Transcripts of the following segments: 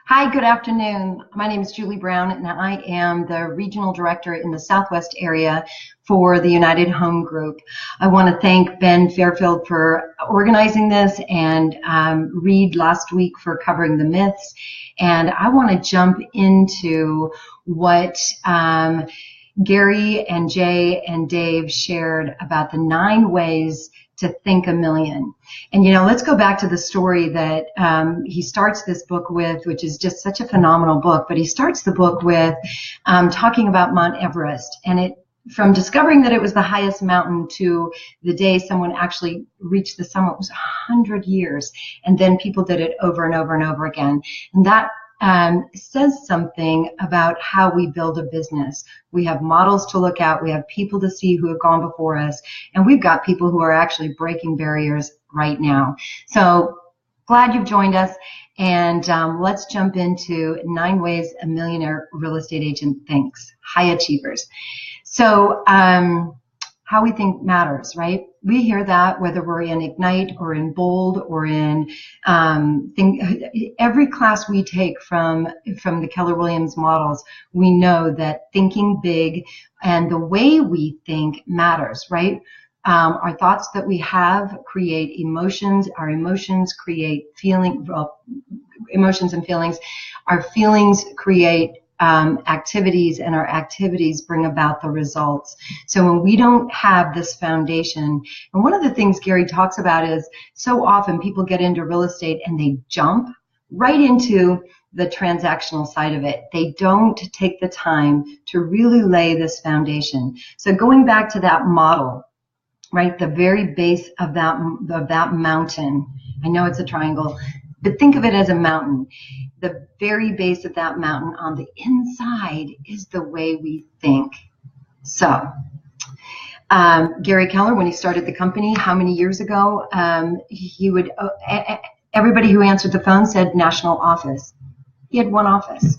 Hi, good afternoon. My name is Julie Brown, and I am the Regional Director in the Southwest area for the United Home Group. I want to thank Ben Fairfield for organizing this and Reed last week for covering the myths. And I want to jump into what Gary and Jay and Dave shared about the 9 ways to think a million. And, let's go back to the story that he starts this book with, which is just such a phenomenal book. But he starts the book with talking about Mount Everest. And from discovering that it was the highest mountain to the day someone actually reached the summit was 100 years. And then people did it over and over and over again. And that says something about how we build a business. We have models to look at. We have people to see who have gone before us. And we've got people who are actually breaking barriers right now. So glad you've joined us. And let's jump into 9 ways a millionaire real estate agent thinks. High achievers. So how we think matters, right? We hear that whether we're in Ignite or in Bold or in every class we take from the Keller Williams models, we know that thinking big and the way we think matters, right? Our thoughts that we have create emotions. Our emotions create emotions and feelings. Our feelings create activities, and our activities bring about the results. So when we don't have this foundation, and one of the things Gary talks about is so often people get into real estate and they jump right into the transactional side of it. They don't take the time to really lay this foundation. So going back to that model, right, the very base of that mountain, I know it's a triangle, but think of it as a mountain. The very base of that mountain on the inside is the way we think. So, Gary Keller, when he started the company, how many years ago, he would, everybody who answered the phone said national office. He had one office,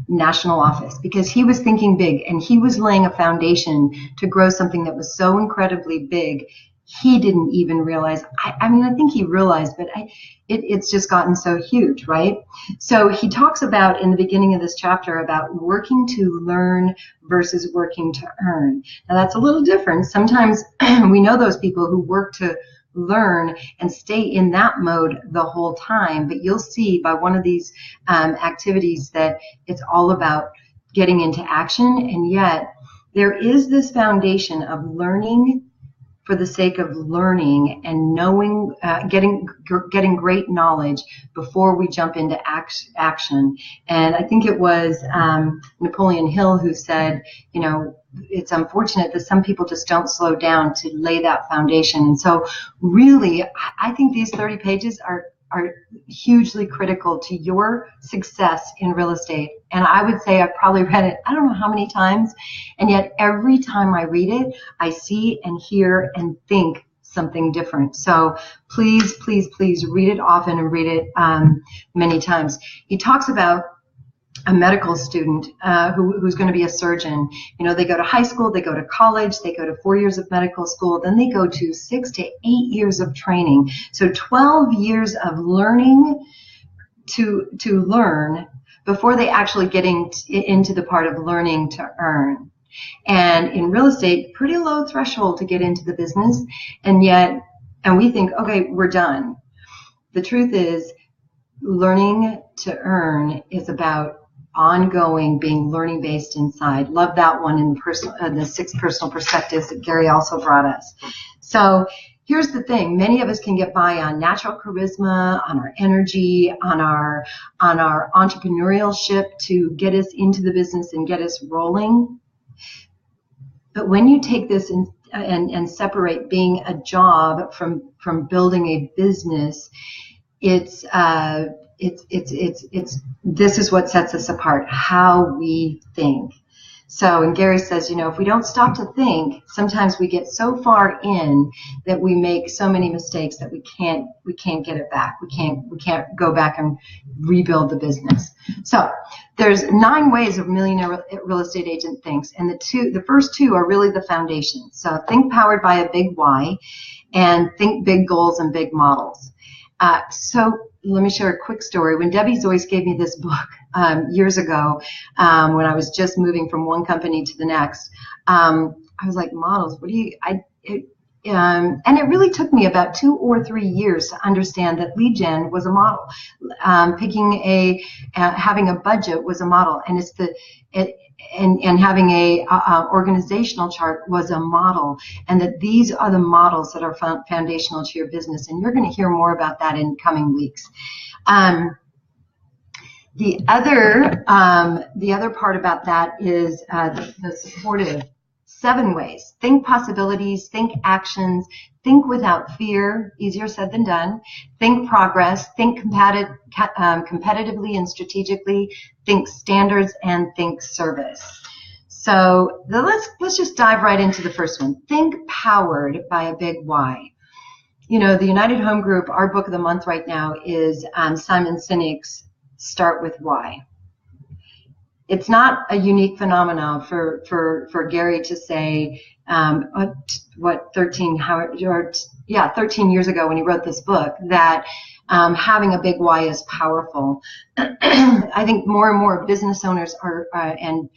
national office, because he was thinking big and he was laying a foundation to grow something that was so incredibly big. He didn't even realize, I think he realized, but it's just gotten so huge, right? So he talks about in the beginning of this chapter about working to learn versus working to earn. Now that's a little different. Sometimes we know those people who work to learn and stay in that mode the whole time, but you'll see by one of these activities that it's all about getting into action, and yet there is this foundation of learning for the sake of learning and knowing, getting great knowledge before we jump into action. And I think it was Napoleon Hill who said, it's unfortunate that some people just don't slow down to lay that foundation. And so really, I think these 30 pages are hugely critical to your success in real estate. And I would say I've probably read it, I don't know how many times, and yet every time I read it, I see and hear and think something different. So please, please, please read it often and read it many times. He talks about a medical student who's going to be a surgeon. They go to high school, they go to college, they go to 4 years of medical school, then they go to 6 to 8 years of training. So 12 years of learning to learn before they actually get into the part of learning to earn. And in real estate, pretty low threshold to get into the business, and we think, okay, we're done. The truth is, learning to earn is about ongoing, being learning based inside. Love that one in the 6 personal perspectives that Gary also brought us. So here's the thing. Many of us can get by on natural charisma, on our energy, on our entrepreneurship to get us into the business and get us rolling. But when you take this and separate being a job from building a business, it's this is what sets us apart, how we think. So, and Gary says, if we don't stop to think, sometimes we get so far in that we make so many mistakes that we can't get it back. We can't go back and rebuild the business. So there's 9 ways a millionaire real estate agent thinks, and the first 2 are really the foundation. So think powered by a big why, and think big goals and big models. So let me share a quick story. When Debbie Zoyce gave me this book years ago, when I was just moving from one company to the next, I was like, models, what do you, and it really took me about 2 or 3 years to understand that lead gen was a model. Having a budget was a model, and and having a organizational chart was a model, and that these are the models that are foundational to your business. And you're going to hear more about that in coming weeks. The other part about that is the supportive 7 ways. Think possibilities, think actions, think without fear, easier said than done, think progress, think competitively and strategically, think standards, and think service. So let's just dive right into the first one. Think powered by a big why. You know, the United Home Group, our book of the month right now is Simon Sinek's Start With Why. It's not a unique phenomenon for Gary to say, 13 years ago when he wrote this book, that having a big why is powerful. I think more and more business owners and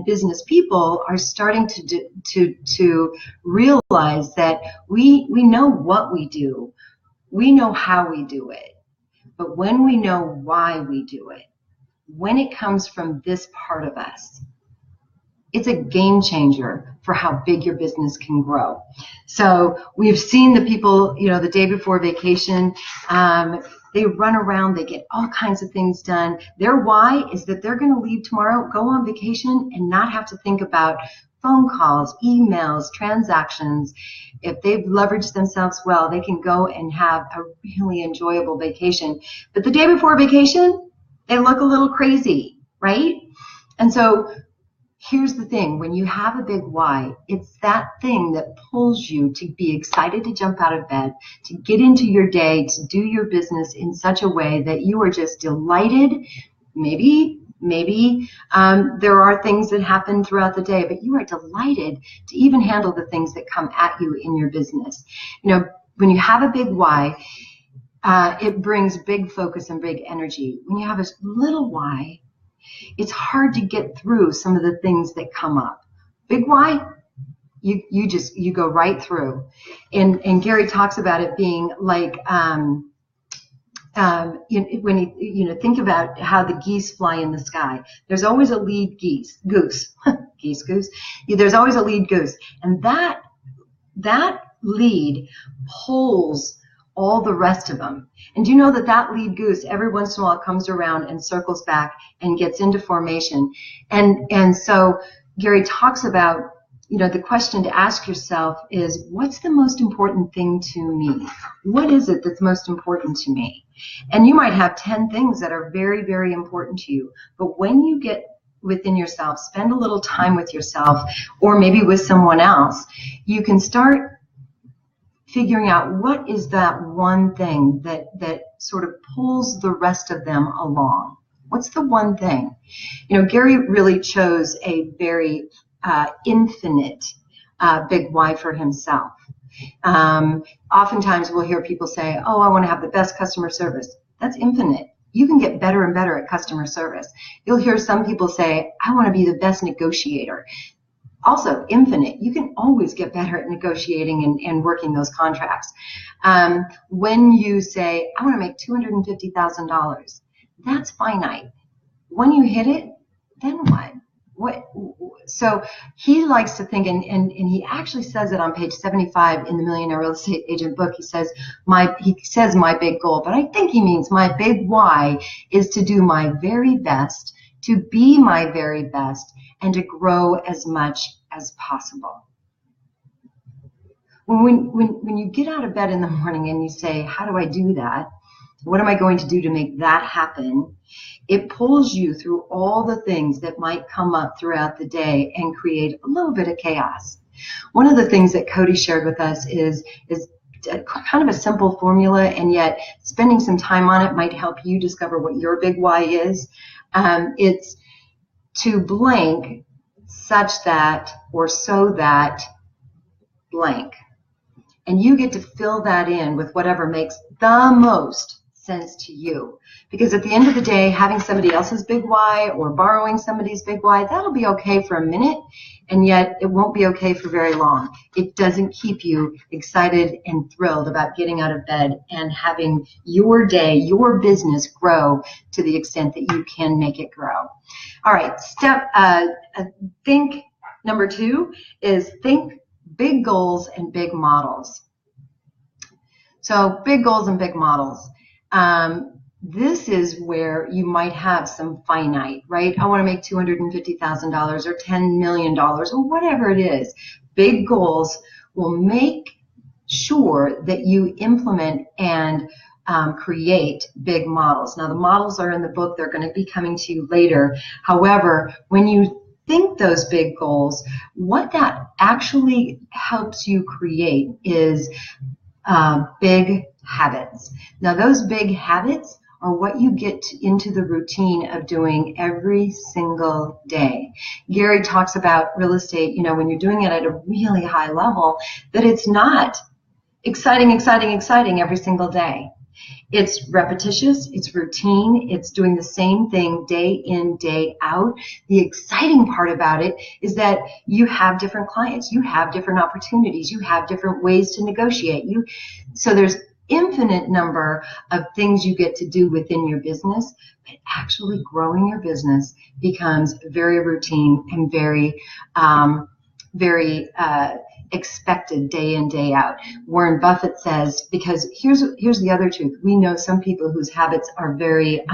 business people are starting to realize that we know what we do, we know how we do it, but when we know why we do it, when it comes from this part of us, it's a game changer for how big your business can grow. So we've seen the people, you know, the day before vacation, they run around, they get all kinds of things done. Their why is that they're going to leave tomorrow, go on vacation, and not have to think about phone calls, emails, transactions. If they've leveraged themselves well, they can go and have a really enjoyable vacation. But the day before vacation, they look a little crazy, right? And so here's the thing. When you have a big why, it's that thing that pulls you to be excited to jump out of bed, to get into your day, to do your business in such a way that you are just delighted. Maybe there are things that happen throughout the day, but you are delighted to even handle the things that come at you in your business. You know, when you have a big why, it brings big focus and big energy. When you have a little why, it's hard to get through some of the things that come up. Big why, you go right through. And Gary talks about it being like when you think about how the geese fly in the sky. There's always a lead goose. There's always a lead goose, and that lead pulls all the rest of them. And do you know that lead goose every once in a while comes around and circles back and gets into formation? And so Gary talks about, you know, the question to ask yourself is, what's the most important thing to me? What is it that's most important to me? And you might have 10 things that are very, very important to you. But when you get within yourself, spend a little time with yourself, or maybe with someone else, you can start figuring out what is that one thing that sort of pulls the rest of them along. What's the one thing? You know, Gary really chose a very infinite big why for himself. Oftentimes we'll hear people say, oh, I want to have the best customer service. That's infinite. You can get better and better at customer service. You'll hear some people say, I want to be the best negotiator. Also infinite. You can always get better at negotiating and working those contracts. When you say, I want to make $250,000, that's finite. When you hit it, then what? So he likes to think, and he actually says it on page 75 in the Millionaire Real Estate Agent book. He says my big goal, but I think he means my big why is to do my very best, to be my very best, and to grow as much as possible. When you get out of bed in the morning and you say, how do I do that? What am I going to do to make that happen? It pulls you through all the things that might come up throughout the day and create a little bit of chaos. One of the things that Cody shared with us is kind of a simple formula, and yet spending some time on it might help you discover what your big why is. It's to blank such that or so that blank. And you get to fill that in with whatever makes the most sense to you. Because at the end of the day, having somebody else's big why or borrowing somebody's big why, that'll be okay for a minute, and yet it won't be okay for very long. It doesn't keep you excited and thrilled about getting out of bed and having your day, your business grow to the extent that you can make it grow. All right, think number 2 is think big goals and big models. So big goals and big models. This is where you might have some finite, right? I want to make $250,000 or $10 million or whatever it is. Big goals will make sure that you implement and create big models. Now, the models are in the book. They're going to be coming to you later. However, when you think those big goals, what that actually helps you create is big habits. Now, those big habits are what you get into the routine of doing every single day. Gary talks about real estate, when you're doing it at a really high level, that it's not exciting every single day. It's repetitious, it's routine, it's doing the same thing day in, day out. The exciting part about it is that you have different clients, you have different opportunities, you have different ways to negotiate. So there's infinite number of things you get to do within your business, but actually growing your business becomes very routine and very expected day in, day out. Warren Buffett says, because here's the other truth. We know some people whose habits are very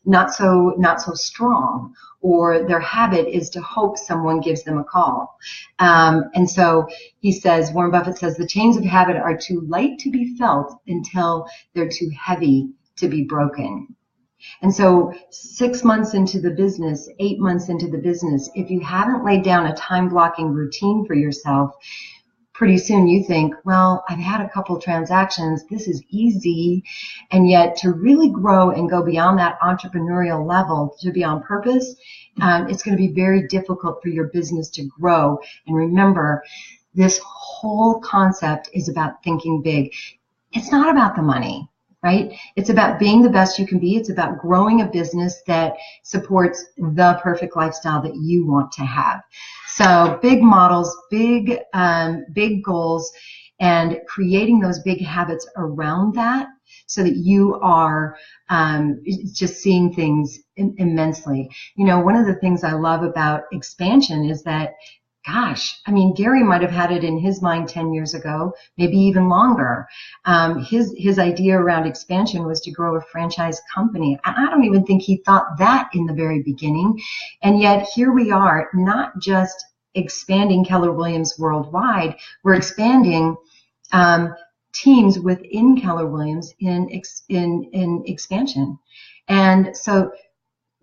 not so strong, or their habit is to hope someone gives them a call. And so he says, Warren Buffett says, the chains of habit are too light to be felt until they're too heavy to be broken. And so 6 months into the business, 8 months into the business, if you haven't laid down a time blocking routine for yourself, pretty soon you think, well, I've had a couple transactions, this is easy. And yet to really grow and go beyond that entrepreneurial level, to be on purpose, it's going to be very difficult for your business to grow. And remember, this whole concept is about thinking big. It's not about the money. Right? It's about being the best you can be. It's about growing a business that supports the perfect lifestyle that you want to have. So big models, big goals, and creating those big habits around that so that you are just seeing things immensely. One of the things I love about expansion is that, gosh, Gary might have had it in his mind 10 years ago, maybe even longer. His idea around expansion was to grow a franchise company. I don't even think he thought that in the very beginning. And yet here we are, not just expanding Keller Williams worldwide, we're expanding teams within Keller Williams in expansion. And so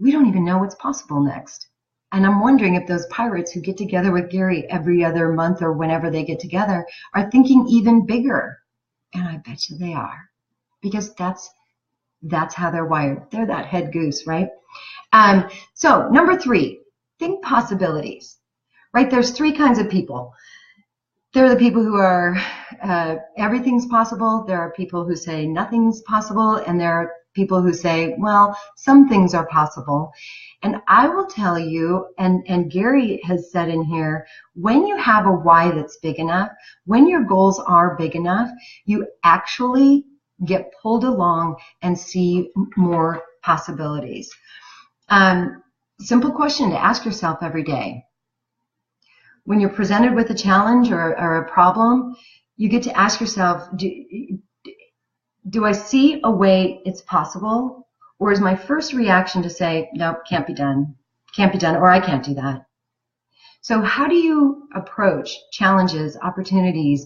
we don't even know what's possible next. And I'm wondering if those pirates who get together with Gary every other month or whenever they get together are thinking even bigger. And I bet you they are, because that's how they're wired. They're that head goose, right? So number 3, think possibilities, right? There's 3 kinds of people. There are the people who are everything's possible. There are people who say nothing's possible. And there are people who say, well, some things are possible. And I will tell you, and Gary has said in here, when you have a why that's big enough, when your goals are big enough, you actually get pulled along and see more possibilities. Simple question to ask yourself every day. When you're presented with a challenge or a problem, you get to ask yourself, do I see a way it's possible? Or is my first reaction to say, no, can't be done, or I can't do that? So how do you approach challenges, opportunities,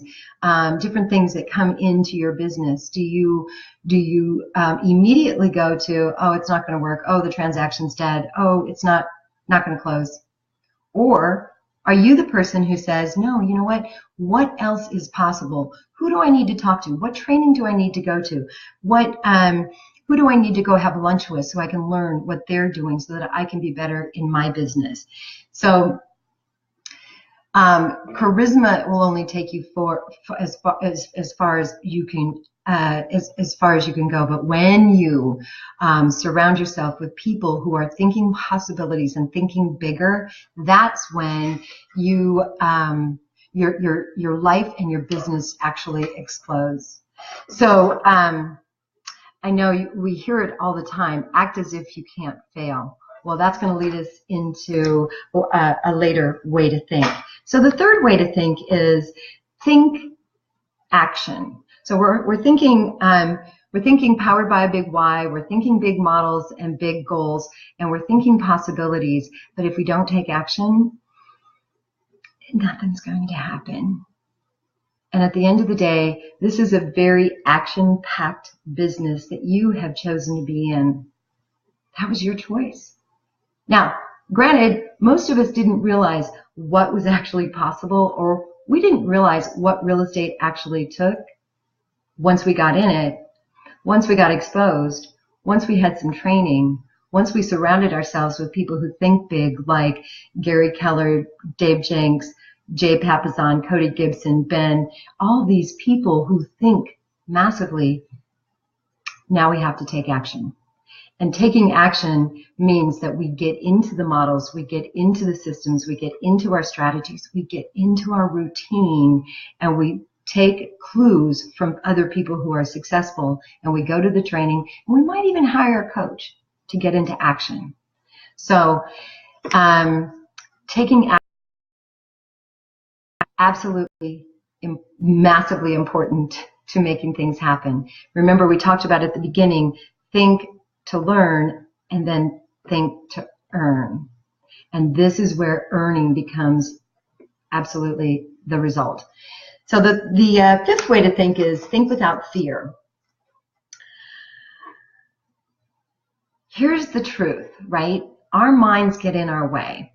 different things that come into your business? Do you immediately go to, oh, it's not going to work, oh, the transaction's dead, oh, it's not going to close? Or are you the person who says, no, you know what else is possible? Who do I need to talk to? What training do I need to go to? Who do I need to go have lunch with so I can learn what they're doing so that I can be better in my business? So charisma will only take you as far as you can as far as you can go. But when you surround yourself with people who are thinking possibilities and thinking bigger, that's when you your life and your business actually explodes. So I know we hear it all the time, act as if you can't fail. Well, that's going to lead us into a later way to think. So the third way to think is think action. So we're thinking powered by a big why. We're thinking big models and big goals, and we're thinking possibilities. But if we don't take action, nothing's going to happen. And at the end of the day, this is a very action-packed business that you have chosen to be in. That was your choice. Now, granted, most of us didn't realize what was actually possible, or we didn't realize what real estate actually took once we got in it, once we got exposed, once we had some training, once we surrounded ourselves with people who think big, like Gary Keller, Dave Jenks, Jay Papasan, Cody Gibson, Ben, all these people who think massively. Now we have to take action. And taking action means that we get into the models, we get into the systems, we get into our strategies, we get into our routine, and we take clues from other people who are successful, and we go to the training, and we might even hire a coach to get into action. So taking action is absolutely massively important to making things happen. Remember, we talked about at the beginning, think to learn, and then think to earn. And this is where earning becomes absolutely the result. So the fifth way to think is think without fear. Here's the truth, right? Our minds get in our way.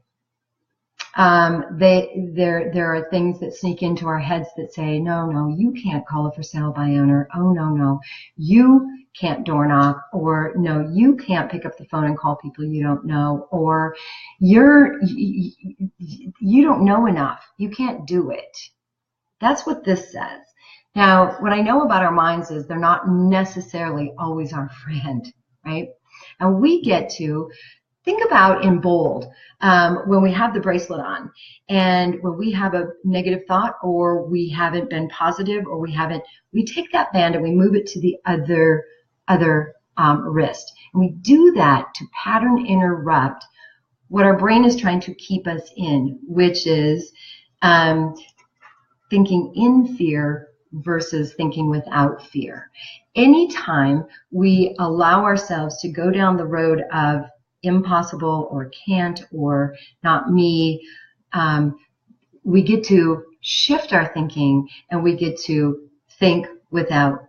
There are things that sneak into our heads that say, no, you can't call a for sale by owner. Oh, no, you can't door knock, or no, you can't pick up the phone and call people you don't know, or you don't know enough. You can't do it. That's what this says. Now, what I know about our minds is they're not necessarily always our friend, right? And we get to think about in bold when we have the bracelet on, and when we have a negative thought, or we haven't been positive, or we take that band and we move it to the other wrist. And we do that to pattern interrupt what our brain is trying to keep us in, which is thinking in fear versus thinking without fear. Anytime we allow ourselves to go down the road of impossible or can't or not me, we get to shift our thinking, and we get to think without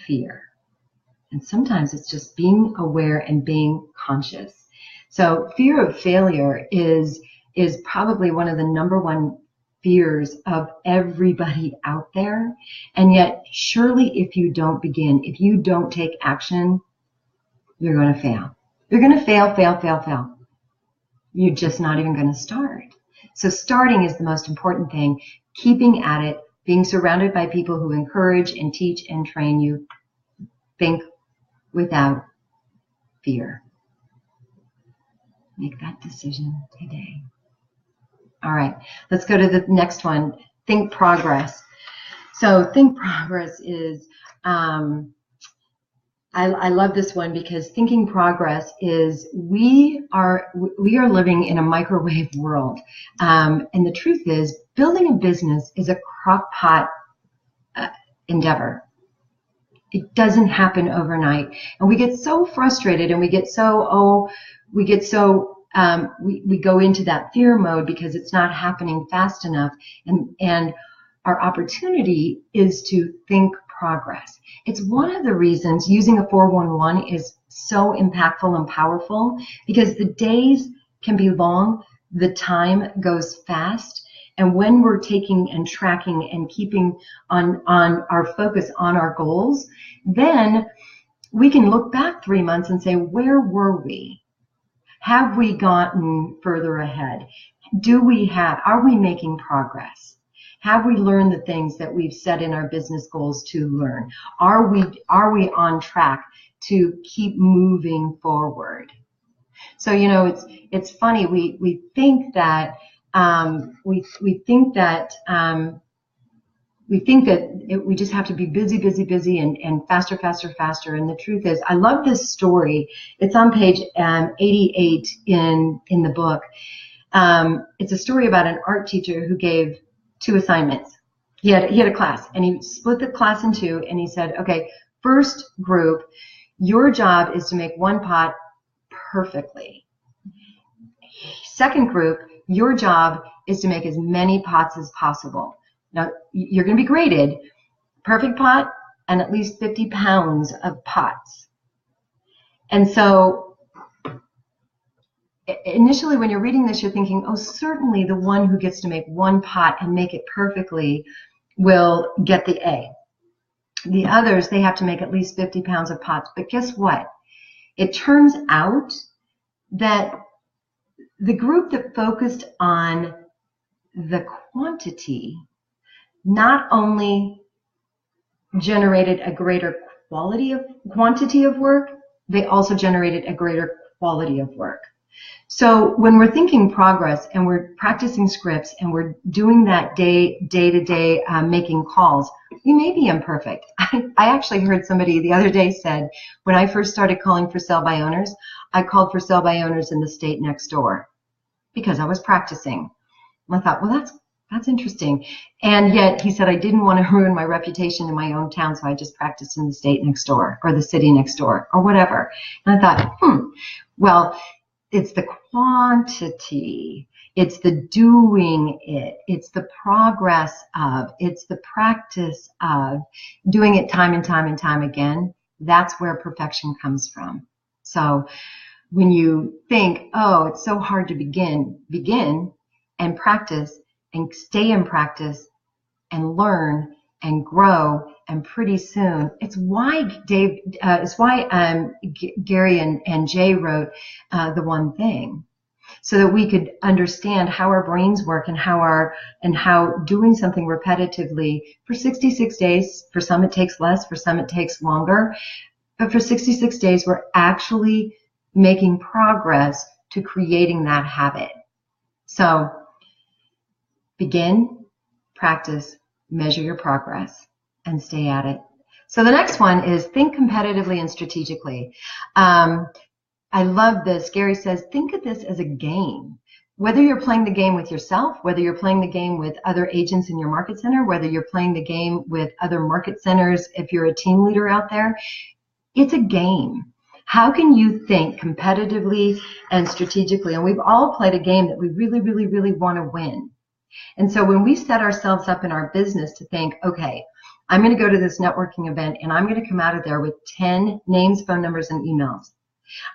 fear. And sometimes it's just being aware and being conscious. So fear of failure is probably one of the number one fears of everybody out there. And yet, surely if you don't begin, if you don't take action, you're going to fail. You're going to fail. You're just not even going to start. So starting is the most important thing. Keeping at it, being surrounded by people who encourage and teach and train you. Think without fear. Make that decision today. All right, let's go to the next one. Think progress. So think progress is, I love this one, because thinking progress is we are living in a microwave world. And the truth is, building a business is a crock-pot endeavor. It doesn't happen overnight. And we get so frustrated, and we go into that fear mode because it's not happening fast enough. And our opportunity is to think progress. It's one of the reasons using a 411 is so impactful and powerful, because the days can be long, the time goes fast. And when we're taking and tracking and keeping on our focus on our goals, then we can look back 3 months and say, where were we? Have we gotten further ahead? Are we making progress? Have we learned the things that we've set in our business goals to learn? Are we on track to keep moving forward? So, it's funny. We think that we think that we just have to be busy, and faster. And the truth is, I love this story. It's on page 88 in the book. It's a story about an art teacher who gave 2 assignments. He had a class, and he split the class in 2, and he said, okay, first group, your job is to make 1 pot perfectly. Second group, your job is to make as many pots as possible. Now, you're going to be graded perfect pot and at least 50 pounds of pots. And so initially when you're reading this, you're thinking, oh, certainly the one who gets to make 1 pot and make it perfectly will get the A. The others, they have to make at least 50 pounds of pots. But guess what? It turns out that the group that focused on the quantity not only generated a greater quantity of work, they also generated a greater quality of work. So when we're thinking progress and we're practicing scripts and we're doing that day-to-day making calls, we may be imperfect. I actually heard somebody the other day said, when I first started calling for sell by owners, I called for sell by owners in the state next door because I was practicing. And I thought, well, that's interesting. And yet he said, I didn't want to ruin my reputation in my own town, so I just practiced in the state next door or the city next door or whatever. And I thought, well, it's the quantity, it's the doing it, it's the progress of, it's the practice of doing it time and time again. That's where perfection comes from. So when you think, oh, it's so hard to begin and practice and stay in practice and learn and grow, and pretty soon, it's why Gary and Jay wrote The One Thing, so that we could understand how our brains work and how doing something repetitively for 66 days, for some it takes less, for some it takes longer, but for 66 days we're actually making progress to creating that habit. So begin, practice, measure your progress, and stay at it. So the next one is think competitively and strategically. I love this. Gary says, think of this as a game. Whether you're playing the game with yourself, whether you're playing the game with other agents in your market center, whether you're playing the game with other market centers, if you're a team leader out there, it's a game. How can you think competitively and strategically? And we've all played a game that we really want to win. And so when we set ourselves up in our business to think, okay, I'm going to go to this networking event and I'm going to come out of there with 10 names, phone numbers, and emails.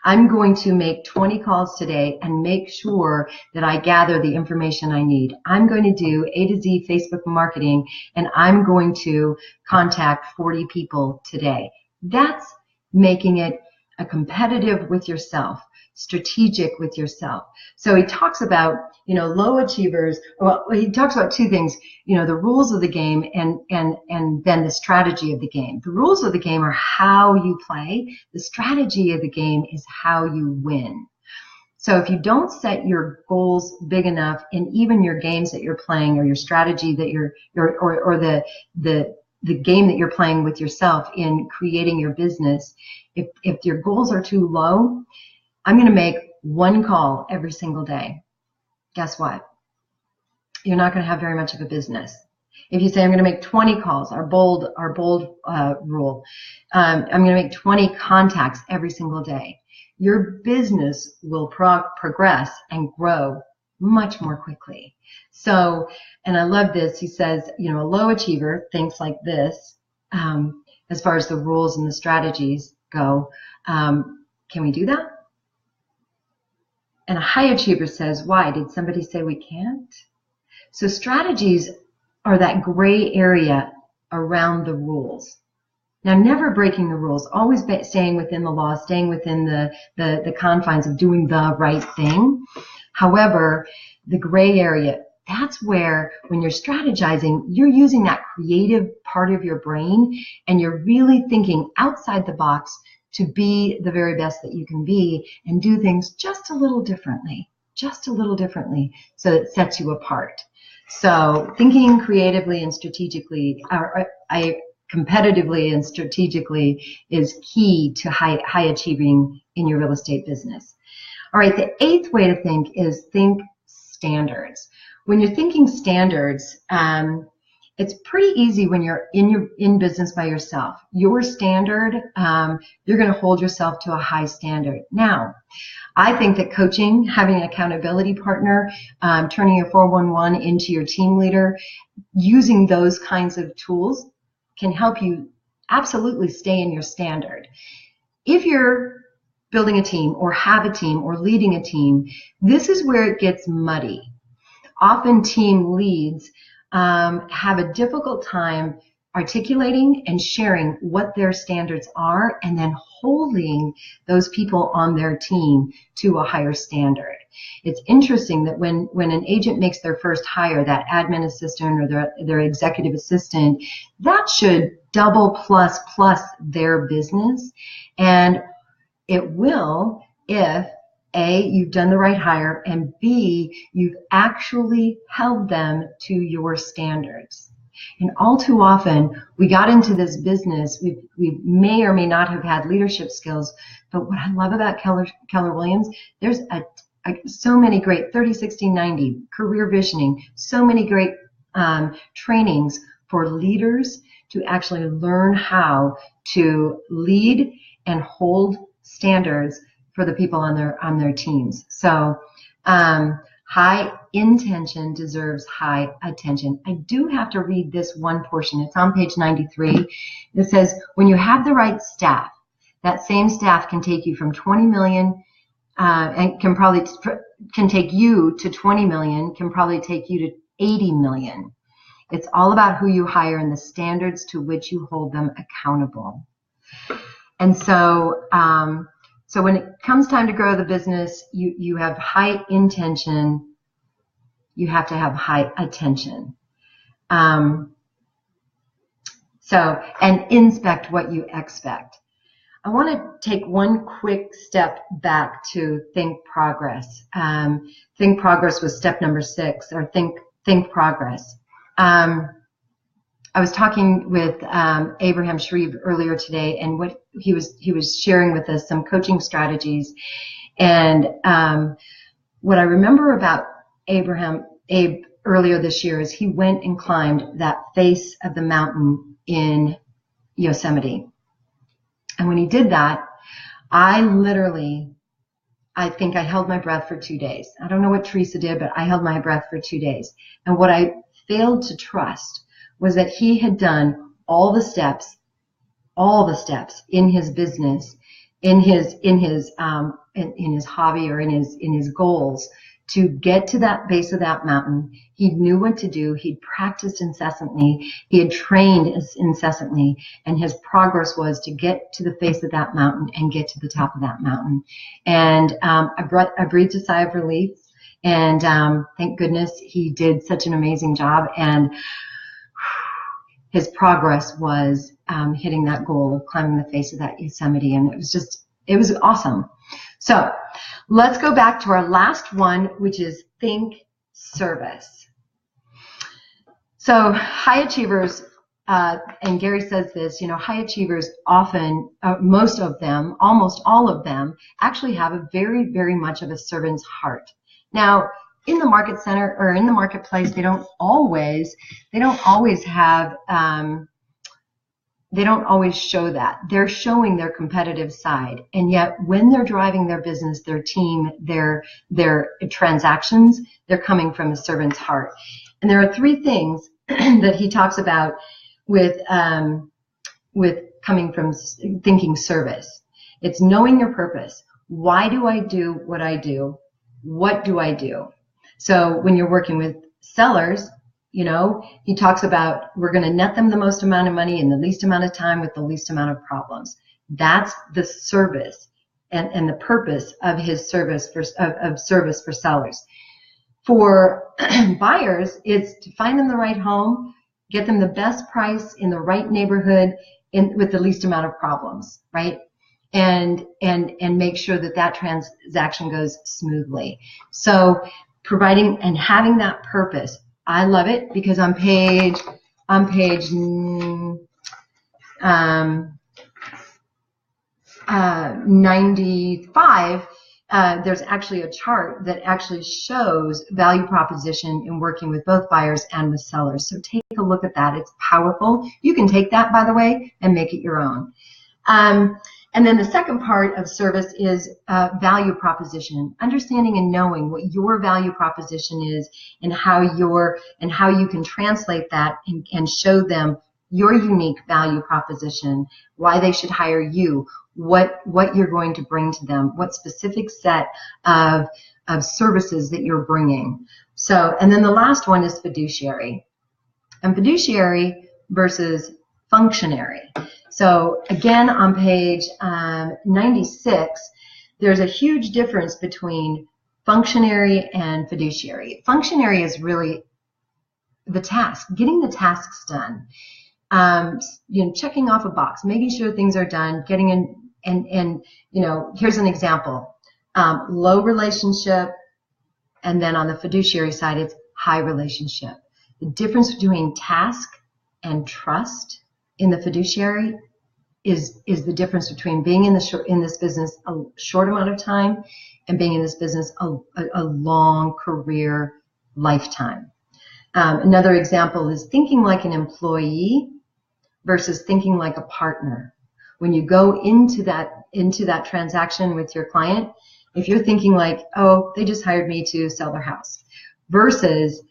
I'm going to make 20 calls today and make sure that I gather the information I need. I'm going to do A to Z Facebook marketing and I'm going to contact 40 people today. That's making it a competitive with yourself, strategic with yourself. So he talks about, low achievers. Well, he talks about 2 things, the rules of the game and then the strategy of the game. The rules of the game are how you play. The strategy of the game is how you win. So if you don't set your goals big enough in even your games that you're playing or your strategy that or the game that you're playing with yourself in creating your business, if your goals are too low, I'm going to make 1 call every single day. Guess what? You're not going to have very much of a business. If you say, I'm going to make 20 calls, our bold rule, I'm going to make 20 contacts every single day, your business will progress and grow much more quickly. So, and I love this. He says, a low achiever thinks like this, as far as the rules and the strategies go. Can we do that? And a high achiever says, why? Did somebody say we can't? So strategies are that gray area around the rules. Now, never breaking the rules, always staying within the law, staying within the confines of doing the right thing. However, the gray area that's where, when you're strategizing, you're using that creative part of your brain and you're really thinking outside the box to be the very best that you can be and do things just a little differently, so it sets you apart. So thinking creatively and strategically, competitively and strategically, is key to high achieving in your real estate business. All right, the 8th way to think is think standards. When you're thinking standards, it's pretty easy when you're in business by yourself. Your standard, you're going to hold yourself to a high standard. Now, I think that coaching, having an accountability partner, turning your 411 into your team leader, using those kinds of tools can help you absolutely stay in your standard. If you're building a team or have a team or leading a team, this is where it gets muddy. Often team leads have a difficult time articulating and sharing what their standards are and then holding those people on their team to a higher standard. It's interesting that when an agent makes their first hire, that admin assistant or their executive assistant, that should double plus their business. And it will if A, you've done the right hire, and B, you've actually held them to your standards. And all too often, we got into this business, we may or may not have had leadership skills, but what I love about Keller Williams, there's so many great 30, 60, 90, career visioning, so many great trainings for leaders to actually learn how to lead and hold standards for the people on their teams. So high intention deserves high attention. I do have to read this one portion. It's on page 93. It says, when you have the right staff, that same staff can take you from 20 million and can take you to 20 million, can probably take you to 80 million. It's all about who you hire and the standards to which you hold them accountable. And so, so when it comes time to grow the business, you have high intention, you have to have high attention. And inspect what you expect. I want to take one quick step back to think progress. Think progress was step number 6, or think progress. I was talking with Abraham Shreve earlier today, and what he was sharing with us some coaching strategies. And what I remember about Abe earlier this year is he went and climbed that face of the mountain in Yosemite. And when he did that, I think I held my breath for 2 days. I don't know what Teresa did, but I held my breath for 2 days. And what I failed to trust was that he had done all the steps in his business, in his hobby, or in his goals to get to that base of that mountain. He knew what to do. He'd practiced incessantly. He had trained incessantly, and his progress was to get to the face of that mountain and get to the top of that mountain. And I breathed a sigh of relief, and thank goodness he did such an amazing job. And his progress was hitting that goal of climbing the face of that Yosemite, and it was awesome. So let's go back to our last one, which is think service. So high achievers, and Gary says this, high achievers often, most of them, almost all of them, actually have a very, very much of a servant's heart. Now, in the market center or in the marketplace, they don't always have, they don't always show that. They're showing their competitive side. And yet when they're driving their business, their team, their transactions, they're coming from a servant's heart. And there are 3 things that he talks about with coming from thinking service. It's knowing your purpose. Why do I do what I do? What do I do? So when you're working with sellers, he talks about we're going to net them the most amount of money in the least amount of time with the least amount of problems. That's the service and the purpose of his service of service for sellers. For buyers, it's to find them the right home, get them the best price in the right neighborhood with the least amount of problems, right? And make sure that that transaction goes smoothly. So providing and having that purpose, I love it, because on page 95, there's actually a chart that actually shows value proposition in working with both buyers and with sellers. So take a look at that. It's powerful. You can take that, by the way, and make it your own. And then the second part of service is value proposition, understanding and knowing what your value proposition is and how you can translate that and show them your unique value proposition, why they should hire you, what you're going to bring to them, what specific set of services that you're bringing. So, and then the last one is fiduciary. And fiduciary versus functionary. So again, on page 96, there's a huge difference between functionary and fiduciary. Functionary is really the task, getting the tasks done. Checking off a box, making sure things are done, getting in, and here's an example. Low relationship, and then on the fiduciary side, it's high relationship. The difference between task and trust in the fiduciary is the difference between being in this business a short amount of time and being in this business a long career lifetime. Another example is thinking like an employee versus thinking like a partner. When you go into that transaction with your client, if you're thinking like, oh, they just hired me to sell their house, versus,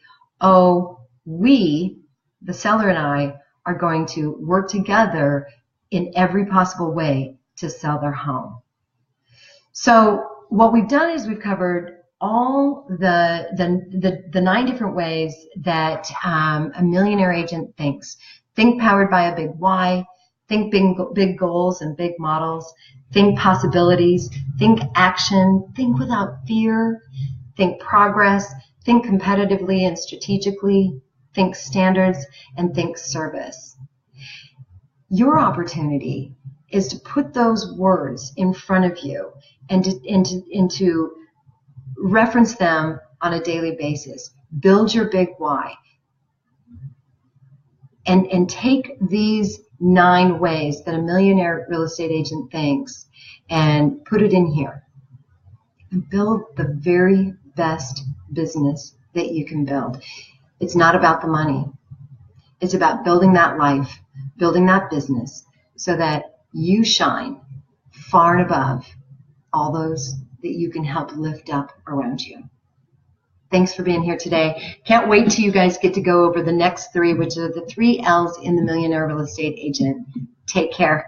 oh, we, the seller and I, are going to work together in every possible way to sell their home. So what we've done is we've covered all the 9 different ways that a millionaire agent thinks. Think powered by a big why. Think big goals and big models. Think possibilities. Think action. Think without fear. Think progress. Think competitively and strategically. Think standards, and think service. Your opportunity is to put those words in front of you and to reference them on a daily basis. Build your big why. And take these 9 ways that a millionaire real estate agent thinks and put it in here. And build the very best business that you can build. It's not about the money. It's about building that life, building that business so that you shine far and above all those that you can help lift up around you. Thanks for being here today. Can't wait till you guys get to go over the next 3, which are the 3 L's in the Millionaire Real Estate Agent. Take care.